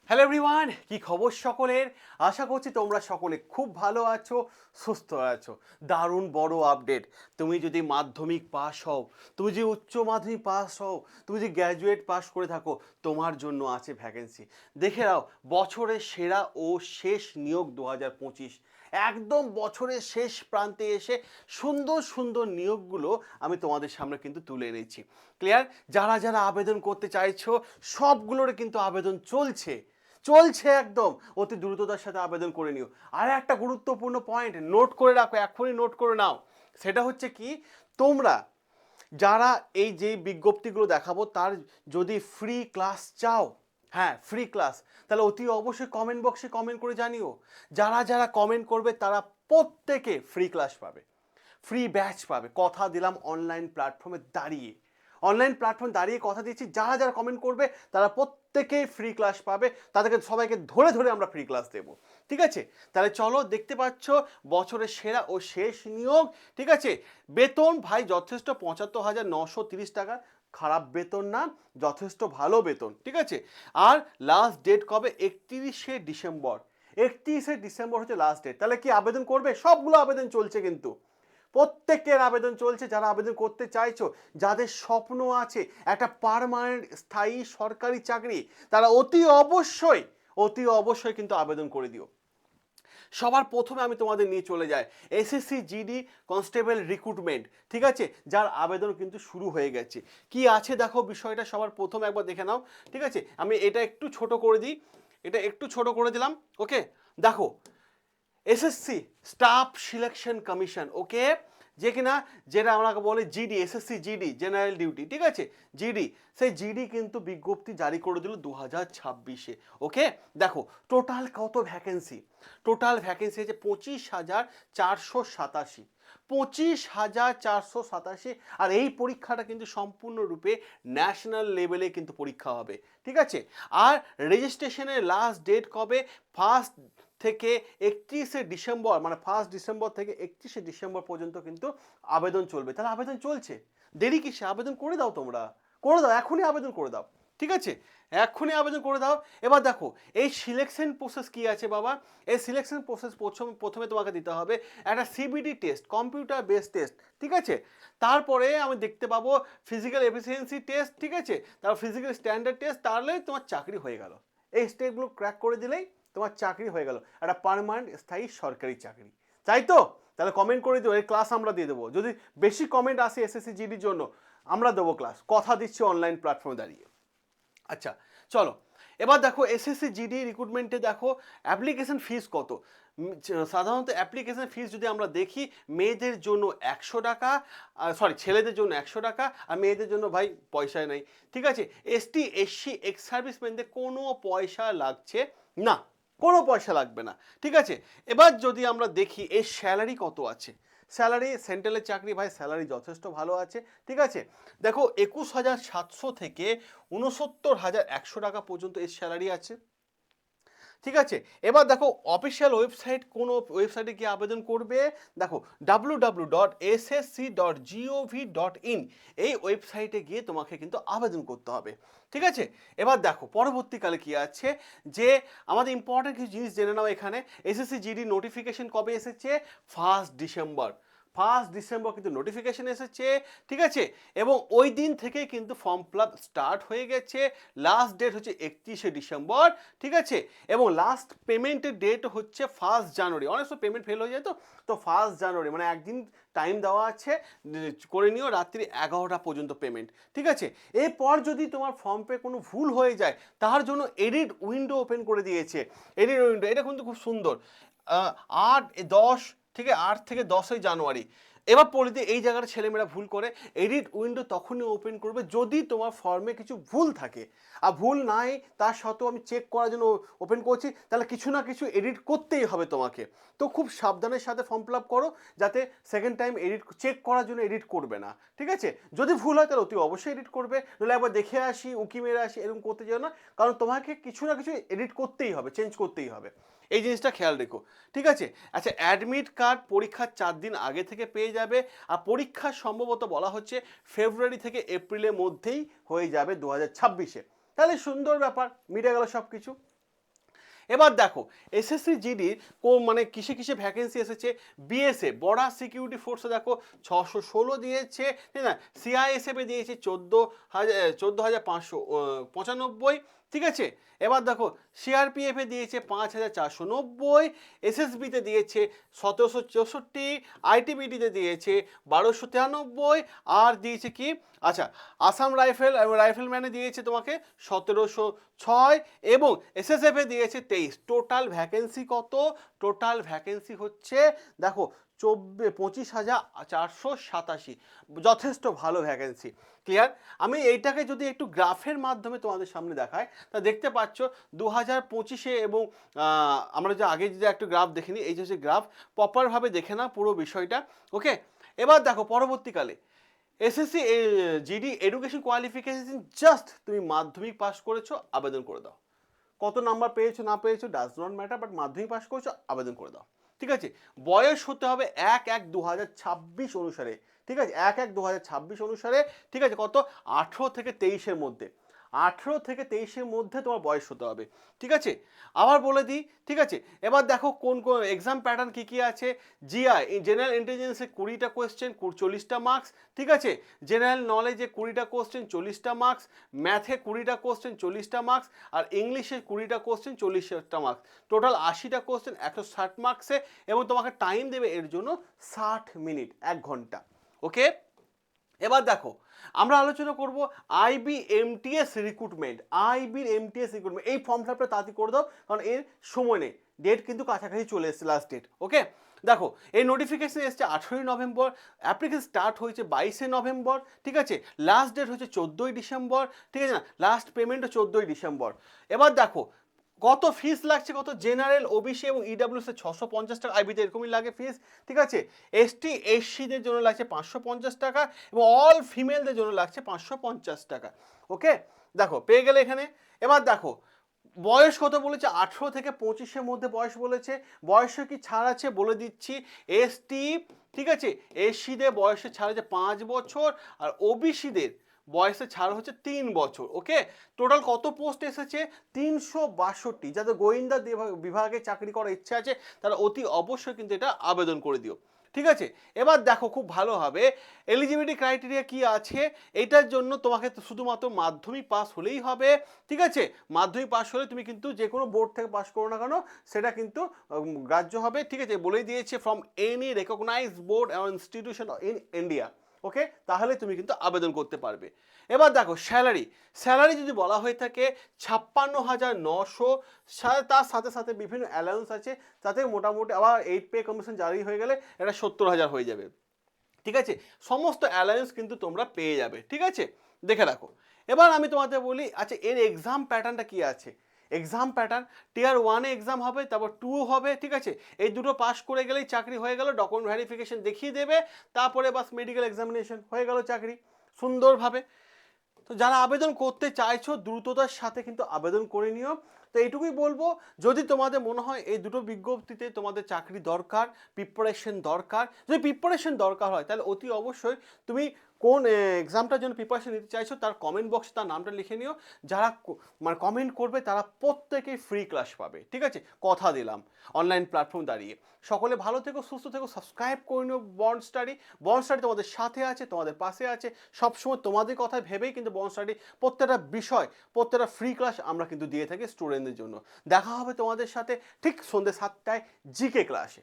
Hello everyone, কি খবর সকলের? আশা করছি তোমরা সকলে খুব ভালো আছো, সুস্থ আছো। দারুণ বড় আপডেট। তুমি যদি মাধ্যমিক পাস হও, তুমি যদি উচ্চ মাধ্যমিক পাস হও, তুমি যদি গ্র্যাজুয়েট পাস করে থাকো, তোমার জন্য আছে ভ্যাকেন্সি। দেখে নাও, বছরের সেরা ও শেষ নিয়োগ 2025। একদম বছরের শেষ প্রান্তে এসে সুন্দর সুন্দর নিয়োগগুলো আমি তোমাদের সামনে কিন্তু তুলে এনেছি। ক্লিয়ার? যারা যারা আবেদন করতে চাইছো সবগুলোর কিন্তু আবেদন চলছে চলছে একদম অতি দ্রুততার সাথে আবেদন করে নিও। আর একটা গুরুত্বপূর্ণ পয়েন্ট নোট করে রাখো, এখনই নোট করে নাও। সেটা হচ্ছে কি, তোমরা যারা এই যে বিজ্ঞপ্তিগুলো দেখাবো তার যদি ফ্রি ক্লাস চাও, হ্যাঁ ফ্রি ক্লাস, তাহলে অতি অবশ্যই কমেন্ট বক্সে কমেন্ট করে জানিও। যারা যারা কমেন্ট করবে তারা প্রত্যেকে ফ্রি ক্লাস পাবে, ফ্রি ব্যাচ পাবে। কথা দিলাম, অনলাইন প্ল্যাটফর্ম দাঁড়িয়ে কথা দিচ্ছি, যারা যারা কমেন্ট করবে তারা প্রত্যেকেই ফ্রি ক্লাস পাবে। তাদেরকে সবাইকে ধরে ধরে আমরা ফ্রি ক্লাস দেবো। ঠিক আছে, তাহলে চলো, দেখতে পাচ্ছ বছরের সেরা ও শেষ নিয়োগ। ঠিক আছে, বেতন ভাই যথেষ্ট, ৭৫,৯৩০ টাকা। খারাপ বেতন না, যথেষ্ট ভালো বেতন। ঠিক আছে, আর লাস্ট ডেট কবে? 31শে ডিসেম্বর। 31শে ডিসেম্বর হচ্ছে লাস্ট ডেট। তাহলে কি আবেদন করবে? সবগুলো আবেদন চলছে কিন্তু, প্রত্যেকের আবেদন চলছে। যারা আবেদন করতে চাইছো, যাদের স্বপ্ন আছে একটা পার্মানেন্ট স্থায়ী সরকারি চাকরি, তারা অতি অবশ্যই কিন্তু আবেদন করে দিও। সবার প্রথমে আমি তোমাদের নিয়ে চলে যাই এসএসসি জিডি কনস্টেবল রিক্রুটমেন্ট। ঠিক আছে, যার আবেদন কিন্তু শুরু হয়ে গেছে। কি আছে দেখো বিষয়টা, সবার প্রথমে একবার দেখে নাও। ঠিক আছে, আমি এটা একটু ছোট করে দিই, এটা একটু ছোট করে দিলাম। ওকে, দেখো, এসএসসি স্টাফ সিলেকশন কমিশন, ওকে, যে কিনা যেটা আমরা বলি GD, SSC GD general duty. ঠিক আছে, জিডি, সেই জিডি কিন্তু বিজ্ঞপ্তি জারি করে দিল 2026-এ। ওকে, দেখো টোটাল কত ভ্যাকেন্সি। টোটাল ভ্যাকেন্সি হচ্ছে 25,487, 25,487। আর এই পরীক্ষাটা কিন্তু সম্পূর্ণরূপে ন্যাশনাল লেভেলে কিন্তু পরীক্ষা হবে। ঠিক আছে, আর রেজিস্ট্রেশনের লাস্ট ডেট কবে? ফার্স্ট থেকে 31শে ডিসেম্বর, মানে 1 ডিসেম্বর থেকে 31শে ডিসেম্বর পর্যন্ত কিন্তু আবেদন চলবে। তাহলে আবেদন চলছে, দেরি কিসে? আবেদন করে দাও, তোমরা করে দাও, এখনই আবেদন করে দাও। ঠিক আছে, এখনই আবেদন করে দাও। এবার দেখো এই সিলেকশন প্রসেস কি আছে বাবা। এই সিলেকশন প্রসেস প্রথমে তোমাকে দিতে হবে একটা CBT test, computer based test. ঠিক আছে, তারপরে আমি দেখতে পাবো ফিজিক্যাল এফিসিয়েন্সি টেস্ট। ঠিক আছে, তারপর ফিজিক্যাল স্ট্যান্ডার্ড টেস্ট। তাহলে তোমার চাকরি হয়ে গেল। এই স্টেপগুলো ক্র্যাক করে দিলেই তোমার চাকরি হয়ে গেল, একটা পার্মানেন্ট স্থায়ী সরকারি চাকরি। তাই তো? তাহলে কমেন্ট করে দিও, এই ক্লাস আমরা দিয়ে দেবো। যদি বেশি কমেন্ট আসে এসএসসি জিডির জন্য, আমরা দেবো ক্লাস, কথা দিচ্ছি অনলাইন প্ল্যাটফর্মে দাঁড়িয়ে। আচ্ছা, চলো এবার দেখো এসএসসি জিডি রিক্রুটমেন্টে দেখো অ্যাপ্লিকেশন ফিস কত। সাধারণত অ্যাপ্লিকেশন ফিস যদি আমরা দেখি, মেয়েদের জন্য 100 টাকা, সরি ছেলেদের জন্য 100 টাকা, আর মেয়েদের জন্য ভাই পয়সায় নাই। ঠিক আছে, এসটি এসসি এক্স সার্ভিসম্যানদের কোনো পয়সা লাগছে না, কোনো পয়সা লাগবে না। ঠিক আছে, এবার যদি আমরা দেখি এর স্যালারি কত আছে। স্যালারি, সেন্ট্রালের চাকরি ভাই, স্যালারি যথেষ্ট ভালো আছে। ঠিক আছে, দেখো 21,700 থেকে 69,100 টাকা পর্যন্ত এর স্যালারি আছে। ঠিক আছে, এবার দেখো অফিসিয়াল ওয়েবসাইট, কোন ওয়েবসাইটে গিয়ে আবেদন করবে? দেখো www.ssc.gov.in, এই ওয়েবসাইটে গিয়ে তোমাকে কিন্তু আবেদন করতে হবে। ঠিক আছে, এবার দেখো পরবর্তীকালে কি আছে, যে আমাদের ইম্পর্টেন্ট কিছু জিনিস জেনে নাও এখানে। এসএসসি জিডি নোটিফিকেশন কবে এসেছে? 1 ডিসেম্বর। 1 ডিসেম্বর কিন্তু নোটিফিকেশন এসেছে। ঠিক আছে, এবং ওই দিন থেকেই কিন্তু ফর্ম ফিল আপ স্টার্ট হয়ে গেছে। লাস্ট ডেট হচ্ছে 31শে ডিসেম্বর। ঠিক আছে, এবং লাস্ট পেমেন্টের ডেট হচ্ছে 1 জানুয়ারি। অনেক সময় পেমেন্ট ফেল হয়ে যায়, তো 1 জানুয়ারি মানে একদিন টাইম দেওয়া আছে, করে নিও, রাত্রি 11টা পর্যন্ত পেমেন্ট। ঠিক আছে, এরপর যদি তোমার ফর্ম পে কোনো ভুল হয়ে যায়, তার জন্য এডিট উইন্ডো ওপেন করে দিয়েছে। এডিট উইন্ডো, এটা কিন্তু খুব সুন্দর। 8 10 থেকে 8 থেকে 10 জানুয়ারি। এবার পড়ে দিয়ে এই জায়গাটা ছেলেমেয়েরা ভুল করে, এডিট উইন্ডো তখনই ওপেন করবে যদি তোমার ফর্মে কিছু ভুল থাকে। আর ভুল নাই, তার সত্ত্বেও আমি চেক করার জন্য ওপেন করছি, তাহলে কিছু না কিছু এডিট করতেই হবে তোমাকে। তো খুব সাবধানের সাথে ফর্ম ফিল আপ করো, যাতে সেকেন্ড টাইম এডিট চেক করার জন্য এডিট করবে না। ঠিক আছে, যদি ভুল হয় তাহলে অতি অবশ্যই এডিট করবে, নাহলে একবার দেখে আসি, উকি মেরে আসি, এরকম করতে যেও না। কারণ তোমাকে কিছু না কিছু এডিট করতেই হবে, চেঞ্জ করতেই হবে, এই জিনিসটা খেয়াল রেখো। ঠিক আছে, আচ্ছা, অ্যাডমিট কার্ড পরীক্ষার 4 দিন আগে থেকে পেয়ে যাবে। আর পরীক্ষা সম্ভবত বলা হচ্ছে ফেব্রুয়ারি থেকে এপ্রিলের মধ্যেই হয়ে যাবে 2026-এ। তাহলে সুন্দর ব্যাপার, মিটে গেল সব কিছু। এবার দেখো এসএসসি জিডির মানে কিসে কিসে ভ্যাকেন্সি এসেছে। বিএসএফ বর্ডার সিকিউরিটি ফোর্সে দেখো 616 দিয়েছে, ঠিক না। সিআইএসএফে দিয়েছে 14,595, ঠিক আছে। এবার দেখো সিআরপিএফে দিয়েছে 5,490, এসএসবিতে দিয়েছে 1,764, আইটিবিটিতে দিয়েছে 1,293, আর দিয়েছে কি, আচ্ছা আসাম রাইফেলম্যানে দিয়েছে তোমাকে 1,706, এবং এসএসএফে দিয়েছে 23। টোটাল ভ্যাকেন্সি কত? টোটাল ভ্যাকেন্সি হচ্ছে দেখো 25,487, যথেষ্ট ভালো ভ্যাকেন্সি। ক্লিয়ার? আমি এইটাকে যদি একটু গ্রাফের মাধ্যমে তোমাদের সামনে দেখাই, তা দেখতে পাচ্ছ 2025-এ এবং আমরা যে আগে যে একটা গ্রাফ দেখিনি, এই যে গ্রাফ প্রপারভাবে দেখে না পুরো বিষয়টা, ওকে। এবার দেখো পরবর্তীকালে SSC GD education qualification just তুমি মাধ্যমিক পাস করেছো, আবেদন করে দাও। কত নাম্বার পেয়েছো না পেয়েছো ডাজ নট ম্যাটার, বাট মাধ্যমিক পাস করেছো, আবেদন করে দাও, ঠিক আছে। বয়স হতে হবে 1/1/2026 অনুসারে, ঠিক আছে, 1/1/2026 অনুসারে, ঠিক আছে। কত? 18 থেকে 23-এর মধ্যে, 18 থেকে 23-এর মধ্যে তোমার বয়স হতে হবে, ঠিক আছে। আবার বলে দিই, ঠিক আছে। এবার দেখো কোন কোন এক্সাম প্যাটার্ন কী কী আছে। জিআই জেনারেল ইন্টেলিজেন্সে 20টা কোয়েশ্চেন 40টা মার্কস, ঠিক আছে। জেনারেল নলেজে 20টা কোয়েশ্চেন 40টা মার্কস, ম্যাথে 20টা কোয়েশ্চেন 40টা মার্কস, আর ইংলিশে 20টা কোয়েশ্চেন 40টা মার্কস। টোটাল 80টা কোয়েশ্চেন 160 মার্কসে, এবং তোমাকে টাইম দেবে এর জন্য 60 মিনিট, 1 ঘন্টা, ওকে। এবার দেখো আমরা আলোচনা করব আইবিএমটিএস রিক্রুটমেন্ট। আইবিএমটিএস রিক্রুটমেন্ট এই ফর্ম ফিল আপটা তাড়াতাড়ি করে দাও, কারণ এর সময় নেই, ডেট কিন্তু কাছাকাছি চলে এসেছে, লাস্ট ডেট, ওকে। দেখো এই নোটিফিকেশন এসছে 18ই নভেম্বর, অ্যাপ্লিকেশন স্টার্ট হয়েছে 22শে নভেম্বর, ঠিক আছে। লাস্ট ডেট হচ্ছে 14ই ডিসেম্বর, ঠিক আছে না। লাস্ট পেমেন্টও 14ই ডিসেম্বর। এবার দেখো কত ফিস লাগছে, কত জেনারেল ওবিসি এবং ইডাব্লিউএস 650 টাকা, আইবিতে এরকমই লাগে ফিস, ঠিক আছে। এসটি এসসিদের জন্য লাগছে 550 টাকা, এবং অল ফিমেলদের জন্য লাগছে 550 টাকা, ওকে। দেখো পেয়ে গেলে এখানে। এবার দেখো বয়স কত বলেছে, 18 থেকে 25-এর মধ্যে বয়স বলেছে। বয়সে কি ছাড় আছে বলে দিচ্ছি। এসটি, ঠিক আছে, এসসিদের বয়সে ছাড় আছে 5 বছর, আর ওবিসিদের বয়সে ছাড় হচ্ছে 3 বছর, ওকে। টোটাল কত পোস্ট এসেছে? 362। যাদের গোয়েন্দা বিভাগে চাকরি করার ইচ্ছা আছে তারা অতি অবশ্যই কিন্তু এটা আবেদন করে দিও, ঠিক আছে। এবার দেখো খুব ভালো হবে এলিজিবিলিটি ক্রাইটেরিয়া কি আছে। এটার জন্য তোমাকে তো শুধুমাত্র মাধ্যমিক পাস হলেই হবে, ঠিক আছে। মাধ্যমিক পাস হলে তুমি কিন্তু যে কোনো বোর্ড থেকে পাস করো না কেন সেটা কিন্তু গ্রাহ্য হবে, ঠিক আছে। বলেই দিয়েছে from any recognised board and institution in India, okay. তাহলে তুমি কিন্তু আবেদন করতে পারবে। এবার দেখো স্যালারি যদি বলা হয়ে থাকে 56,900, তার সাথে সাথে বিভিন্ন অ্যালাউন্স আছে, তাতে মোটামুটি আবার 8 পে কমিশন জারি হয়ে গেলে এটা 70,000 হয়ে যাবে, ঠিক আছে। সমস্ত অ্যালায়েন্স কিন্তু তোমরা পেয়ে যাবে, ঠিক আছে। দেখে রাখো। এবার আমি তোমাদের বলি, আচ্ছা এর এক্সাম প্যাটার্নটা কি আছে। এক্সাম প্যাটার্ন টিয়ার 1-এ এক্সাম হবে, তারপর 2 হবে, ঠিক আছে। এই দুটো পাস করে গেলেই চাকরি হয়ে গেল, ডকুমেন্ট ভেরিফিকেশন দেখিয়ে দেবে, তারপরে বাস মেডিকেল এক্সামিনেশন হয়ে গেল, চাকরি সুন্দরভাবে। তো যারা আবেদন করতে চাইছো দ্রুততার সাথে কিন্তু আবেদন করে নিও। তো এইটুকুই বলবো, যদি তোমাদের মনে হয় এই দুটো বিজ্ঞপ্তিতে তোমাদের চাকরি দরকার, প্রিপারেশন দরকার, যদি প্রিপারেশন দরকার হয় তাহলে অতি অবশ্যই তুমি কোন এক্সামটার জন্য প্রিপারেশন নিতে চাইছো তার কমেন্ট বক্সে তার নামটা লিখে নিও। যারা মানে কমেন্ট করবে তারা প্রত্যেকেই ফ্রি ক্লাস পাবে, ঠিক আছে, কথা দিলাম অনলাইন প্ল্যাটফর্ম দাঁড়িয়ে। সকলে ভালো থেকো, সুস্থ থেকো, সাবস্ক্রাইব করে নিও বন্ড স্টাডি। বন্ড স্টাডি তোমাদের সাথে আছে, তোমাদের পাশে আছে, সবসময় তোমাদের কথা ভেবেই কিন্তু বন্ড স্টাডি প্রত্যেকটা বিষয়, প্রত্যেকটা ফ্রি ক্লাস আমরা কিন্তু দিয়ে থাকি স্টুডেন্টদের জন্য। দেখা হবে তোমাদের সাথে ঠিক সন্ধ্যে 7টায় জিকে ক্লাসে।